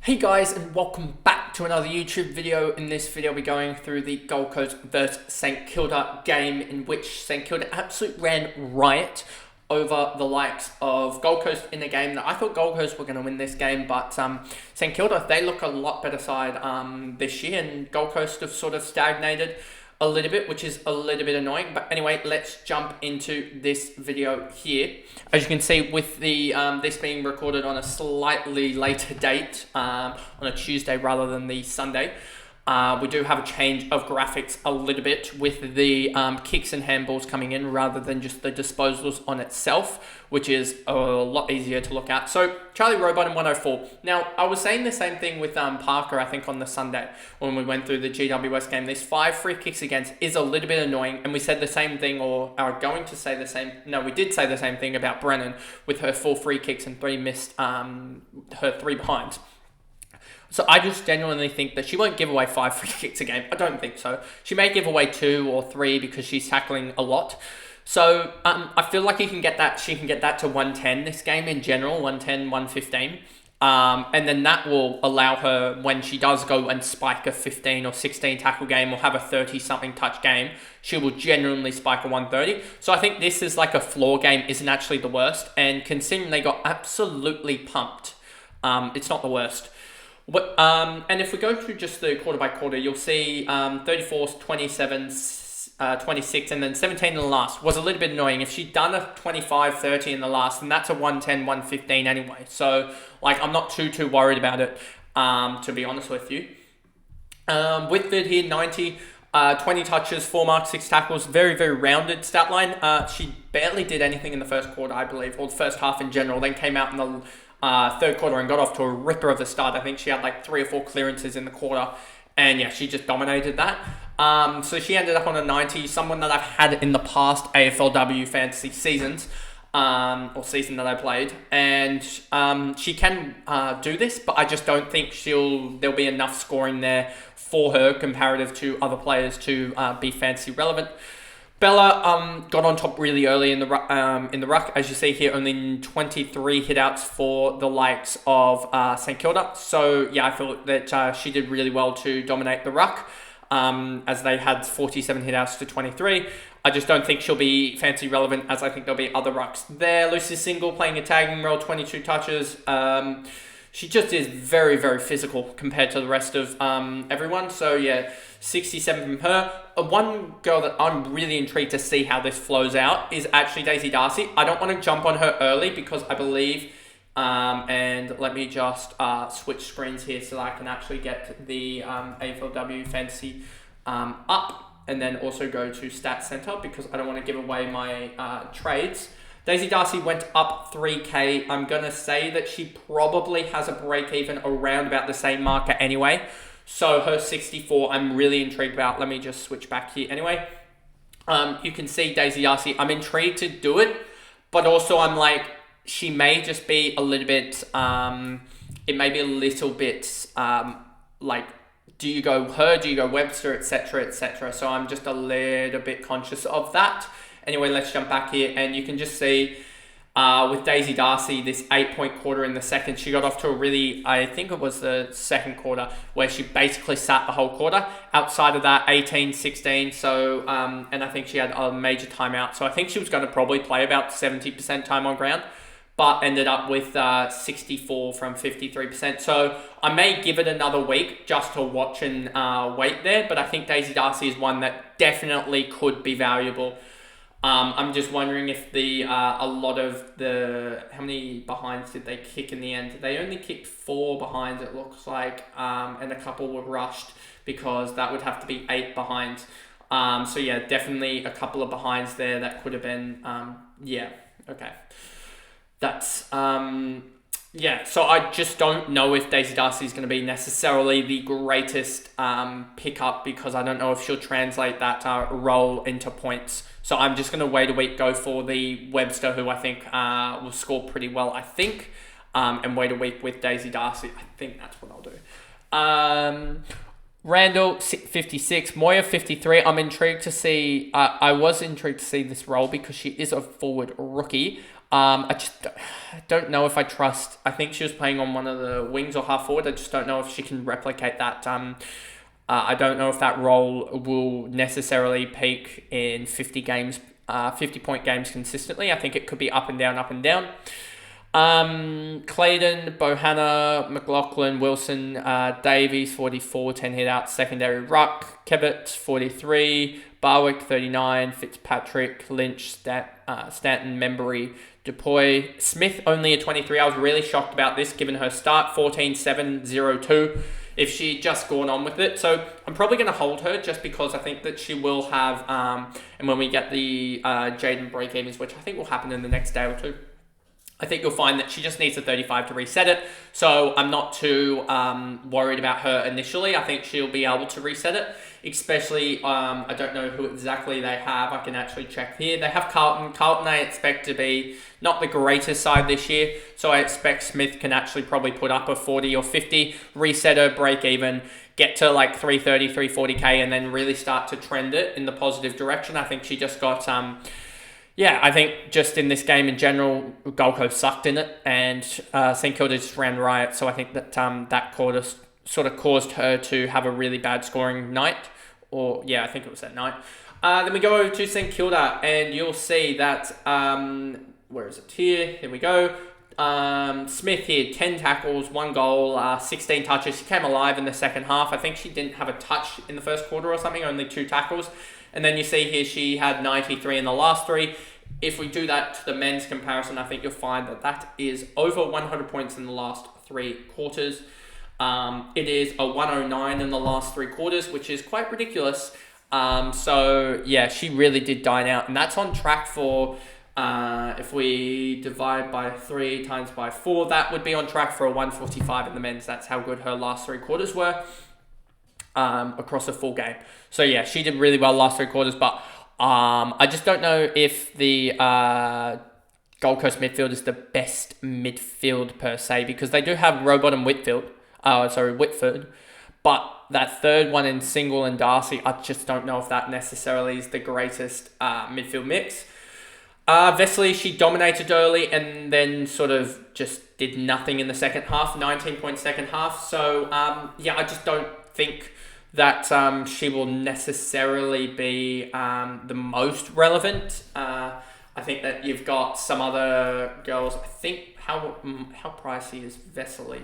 Hey guys, and welcome back to another YouTube video. In this video, we're going through the Gold Coast versus St Kilda game, in which St Kilda absolutely ran riot over the likes of Gold Coast in the game. I thought Gold Coast were going to win this game, but St Kilda, they look a lot better side this year, and Gold Coast have sort of stagnated a little bit, which is a little bit annoying. But anyway, let's jump into this video here. As you can see, with the this being recorded on a slightly later date, on a Tuesday rather than the Sunday, we do have a change of graphics a little bit with the kicks and handballs coming in rather than just the disposals on itself, which is a lot easier to look at. So Charlie Robot in 104. Now, I was saying the same thing with Parker, I think, on the Sunday when we went through the GWS game. This 5 free kicks against is a little bit annoying, and we said the same thing, or are going to say the same. No, we did say the same thing about Brennan with her 4 free kicks and 3 missed, her 3 behinds. So I just genuinely think that she won't give away 5 free kicks a game. I don't think so. She may give away 2 or 3 because she's tackling a lot. So I feel like she can get that to 110 this game in general, 110, 115. And then that will allow her, when she does go and spike a 15 or 16 tackle game or have a 30-something touch game, she will genuinely spike a 130. So I think this is like a floor game, isn't actually the worst. And considering they got absolutely pumped, it's not the worst. And if we go through just the quarter by quarter, you'll see 34, 27, 26, and then 17 in the last was a little bit annoying. If she'd done a 25, 30 in the last, then that's a 110, 115 anyway. So, like, I'm not too worried about it, to be honest with you. With it here, 90, 20 touches, 4 marks, 6 tackles, very rounded stat line. She barely did anything in the first quarter, I believe, or the first half in general, then came out in the third quarter and got off to a ripper of the start. I think she had like 3 or 4 clearances in the quarter, and yeah, she just dominated that. So she ended up on a 90, someone that I've had in the past AFLW fantasy seasons, or season that I played, and she can do this, but I just don't think there'll be enough scoring there for her comparative to other players to be fantasy relevant. Bella got on top really early in the ruck. As you see here, only 23 hitouts for the likes of St Kilda. So yeah, I feel that she did really well to dominate the ruck, as they had 47 hitouts to 23. I just don't think she'll be fancy relevant, as I think there'll be other rucks there. Lucy Single playing a tagging role, 22 touches. She just is very physical compared to the rest of everyone. So yeah, 67 from her. One girl that I'm really intrigued to see how this flows out is actually Daisy Darcy. I don't want to jump on her early because I believe, and let me just switch screens here so that I can actually get the AFLW fantasy up, and then also go to Stats Center because I don't want to give away my trades. Daisy Darcy went up 3K. I'm going to say that she probably has a break even around about the same marker anyway. So her 64, I'm really intrigued about. Let me just switch back here. Anyway, you can see Daisy Darcy. I'm intrigued to do it, but also I'm like, she may just be a little bit, it may be a little bit, like, do you go her, do you go Webster, etc., etc. So I'm just a little bit conscious of that. Anyway, let's jump back here, and you can just see with Daisy Darcy, this 8-point quarter in the second, she got off to a really, I think it was the second quarter, where she basically sat the whole quarter. Outside of that, 18, 16, so, and I think she had a major timeout, so I think she was going to probably play about 70% time on ground, but ended up with 64 from 53%. So I may give it another week just to watch and wait there, but I think Daisy Darcy is one that definitely could be valuable. I'm just wondering if a lot of how many behinds did they kick in the end? They only kicked 4 behinds, it looks like, and a couple were rushed because that would have to be 8 behinds. So yeah, definitely a couple of behinds there that could have been, yeah, okay. That's, yeah, so I just don't know if Daisy Darcy is going to be necessarily the greatest pickup, because I don't know if she'll translate that role into points. So I'm just going to wait a week, go for the Webster, who I think will score pretty well, I think, and wait a week with Daisy Darcy. I think that's what I'll do. Randall, 56. Moya, 53. I'm intrigued to see, I was intrigued to see this role because she is a forward rookie. I just don't know if I trust. I think she was playing on one of the wings or half forward. I just don't know if she can replicate that. I don't know if that role will necessarily peak in 50 games, 50-point games consistently. I think it could be up and down, up and down. Clayton, Bohanna, McLaughlin, Wilson, Davies, 44, 10 hit outs, secondary ruck, Kevitt, 43, Barwick, 39, Fitzpatrick, Lynch, Stanton, Membury, Dupuy, Smith, only a 23. I was really shocked about this given her start, 14, 7, 0, 2. If she'd just gone on with it. So I'm probably going to hold her just because I think that she will have, and when we get the Jaden break-evens, which I think will happen in the next day or two, I think you'll find that she just needs a 35 to reset it. So I'm not too worried about her initially. I think she'll be able to reset it, especially, I don't know who exactly they have. I can actually check here. They have Carlton. Carlton I expect to be not the greatest side this year. So I expect Smith can actually probably put up a 40 or 50, reset her, break even, get to like 330, 340k, and then really start to trend it in the positive direction. I think she just got... I think just in this game in general, Gold Coast sucked in it, and St Kilda just ran riot. So I think that that sort of caused her to have a really bad scoring night. I think it was that night. Then we go over to St Kilda, and you'll see that, where is it? Here we go. Smith here, 10 tackles, 1 goal, 16 touches. She came alive in the second half. I think she didn't have a touch in the first quarter or something, only 2 tackles. And then you see here she had 93 in the last 3. If we do that to the men's comparison, I think you'll find that that is over 100 points in the last 3 quarters. It is a 109 in the last 3 quarters, which is quite ridiculous. She really did dine out. And that's on track for, if we divide by 3 times by 4, that would be on track for a 145 in the men's. That's how good her last 3 quarters were. Across a full game. So yeah, she did really well last 3 quarters, but I just don't know if the Gold Coast midfield is the best midfield per se, because they do have Robot and Whitford, but that third one in Single and Darcy, I just don't know if that necessarily is the greatest midfield mix. Vesely, she dominated early and then sort of just did nothing in the second half, 19-point second half. So I just don't think that she will necessarily be the most relevant. I think that you've got some other girls. I think how pricey is Vesely?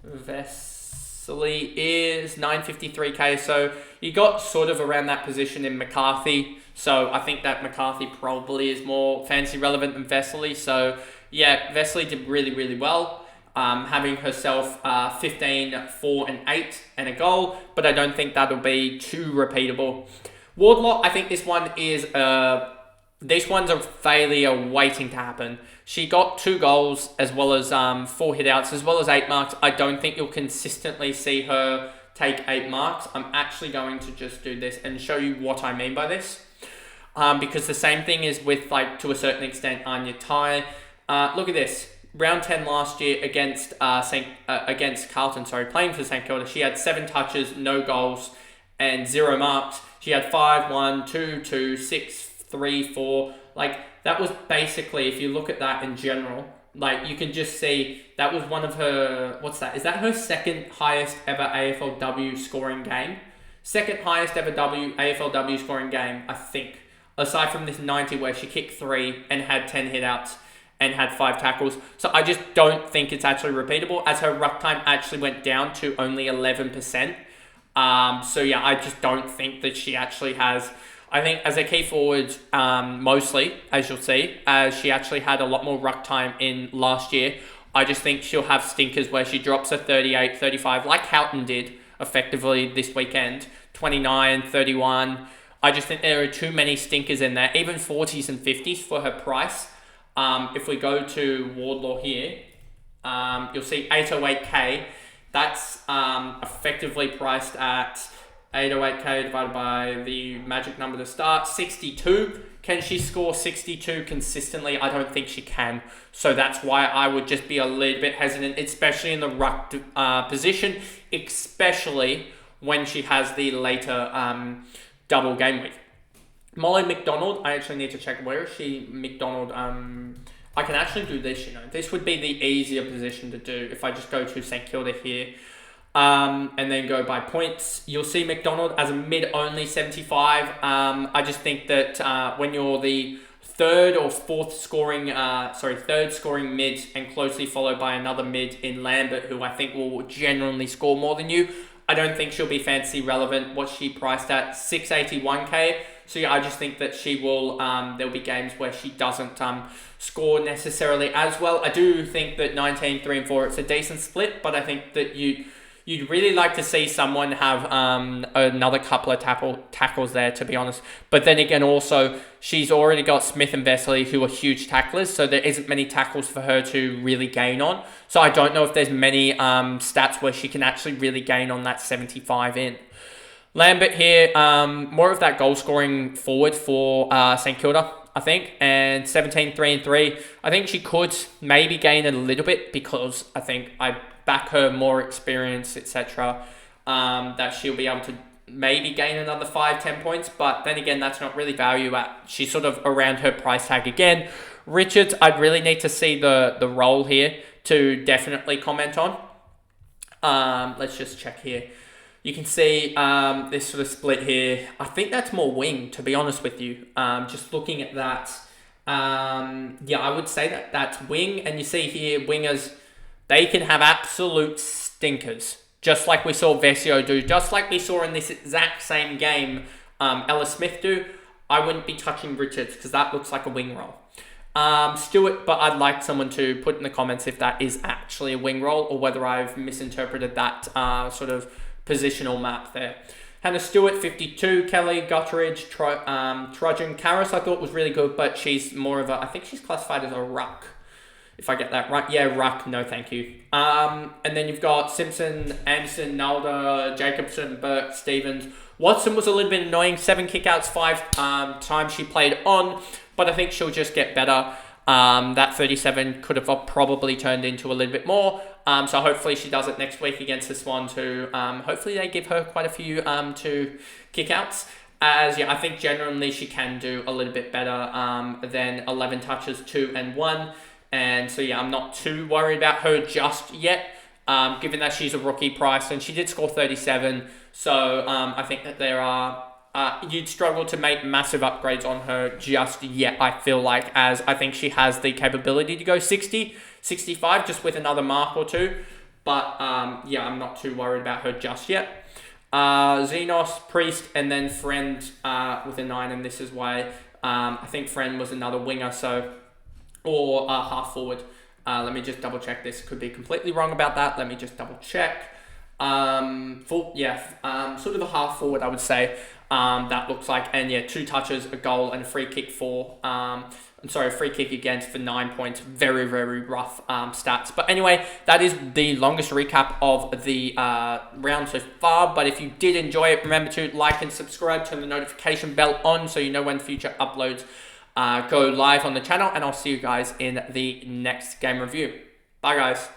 Vesely is 953k. So you got sort of around that position in McCarthy. So I think that McCarthy probably is more fancy relevant than Vesely. So yeah, Vesely did really, really well. Having herself 15, 4 and 8 and a goal, but I don't think that'll be too repeatable. Wardlaw, I think this one's a failure waiting to happen. She got 2 goals as well as 4 hit outs as well as 8 marks. I don't think you'll consistently see her take 8 marks. I'm actually going to just do this and show you what I mean by this. Because the same thing is with, like, to a certain extent, Anya Tai. Look at this. Round 10 last year against Carlton, playing for St Kilda. She had 7 touches, no goals, and 0 marks. She had 5, 1, 2, 2, 6, 3, 4. Like, that was basically, if you look at that in general, like, you can just see that was one of her, what's that? Is that her second highest ever AFLW scoring game? Second highest ever AFLW scoring game, I think. Aside from this 90 where she kicked 3 and had 10 hit outs and had 5 tackles. So I just don't think it's actually repeatable, as her ruck time actually went down to only 11%. I just don't think that she actually has... I think as a key forward, mostly, as you'll see, as she actually had a lot more ruck time in last year, I just think she'll have stinkers where she drops a 38, 35, like Houghton did effectively this weekend, 29, 31. I just think there are too many stinkers in there, even 40s and 50s for her price. If we go to Wardlaw here, you'll see 808k. That's effectively priced at 808k divided by the magic number to start, 62. Can she score 62 consistently? I don't think she can. So that's why I would just be a little bit hesitant, especially in the ruck position, especially when she has the later double game week. Molly McDonald, I actually need to check where is she. McDonald, I can actually do this, This would be the easier position to do if I just go to St Kilda here. And then go by points. You'll see McDonald as a mid-only 75. I just think that when you're the third scoring mid and closely followed by another mid in Lambert, who I think will generally score more than you, I don't think she'll be fantasy relevant. What's she priced at? 681k. So yeah, I just think that she will, there'll be games where she doesn't score necessarily as well. I do think that 19, 3 and 4, it's a decent split, but I think that you'd really like to see someone have another couple of tackles there, to be honest. But then again, also, she's already got Smith and Vesely, who are huge tacklers, so there isn't many tackles for her to really gain on. So I don't know if there's many stats where she can actually really gain on that 75 in. Lambert here, more of that goal-scoring forward for St Kilda, I think, and 17, 3 and 3. I think she could maybe gain a little bit because I think I back her more experience, etc. That she'll be able to maybe gain another 5-10 points, but then again, that's not really value at. She's sort of around her price tag again. Richards, I'd really need to see the role here to definitely comment on. Let's just check here. You can see this sort of split here. I think that's more wing, to be honest with you. Just looking at that, yeah, I would say that that's wing. And you see here, wingers, they can have absolute stinkers, just like we saw Vesio do, just like we saw in this exact same game Ella Smith do. I wouldn't be touching Richards because that looks like a wing roll. Stewart, but I'd like someone to put in the comments if that is actually a wing roll or whether I've misinterpreted that sort of positional map there. Hannah Stewart, 52. Kelly, Gutteridge, Trudgeon. Karras I thought was really good, but she's more of a, I think she's classified as a ruck. If I get that right. Yeah, ruck. No, thank you. And then you've got Simpson, Anderson, Nalda, Jacobson, Burke, Stevens. Watson was a little bit annoying. 7 kickouts, 5 times she played on. But I think she'll just get better. That 37 could have probably turned into a little bit more. So hopefully she does it next week against the Swan too. Hopefully they give her quite a few to kickouts. As yeah, I think generally she can do a little bit better than 11 touches, 2 and 1. And so yeah, I'm not too worried about her just yet, given that she's a rookie price and she did score 37. So I think that there are, you'd struggle to make massive upgrades on her just yet, I feel like, as I think she has the capability to go 60, 65 just with another mark or two. But yeah, I'm not too worried about her just yet. Xenos, Priest, and then Friend with a 9, and this is why I think Friend was another winger, so or half forward. Let me just double check this. Could be completely wrong about that. Let me just double check. Sort of a half forward, I would say. That looks like, and yeah, 2 touches, a goal, and a free kick a free kick against for 9 points. Very, very rough stats. But anyway, that is the longest recap of the round so far. But if you did enjoy it, remember to like and subscribe, turn the notification bell on so you know when future uploads go live on the channel, and I'll see you guys in the next game review. Bye guys.